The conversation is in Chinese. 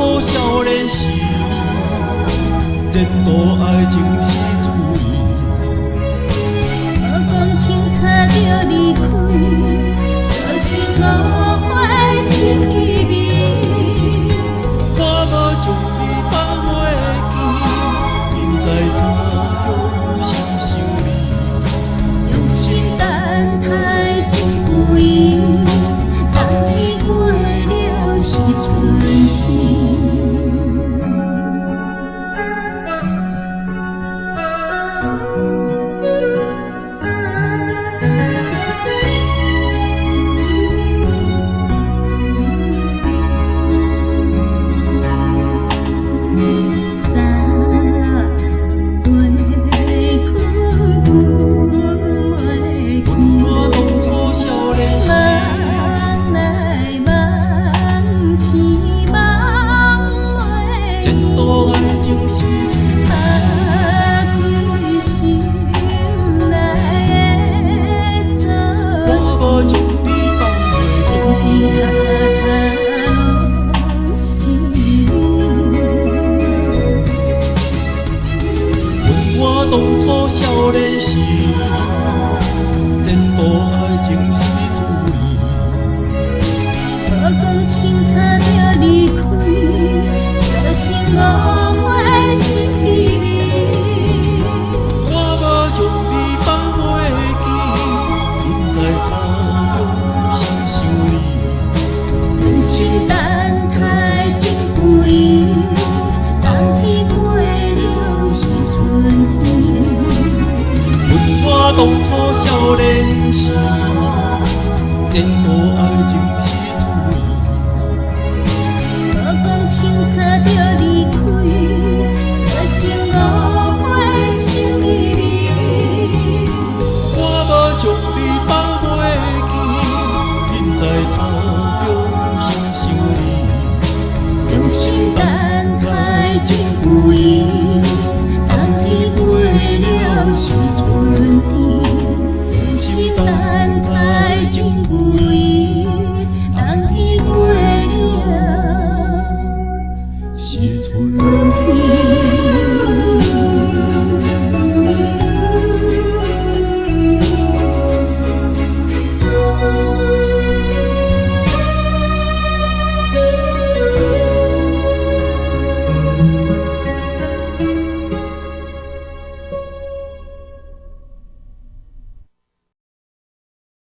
初少年时，前度爱情是注意。何讲清早就离开，做心误会失去你。我无将你放袂记，人在他乡心想你。用心等待真有意，当天过了是春天。当初少年时，前度爱情是注意。何讲清早就离开，做心误会失去你。我无将你放袂记，人在他乡心想你。用心等待真有意，当天过了是春天。我当初少年时，前度爱情是注意。何讲清早就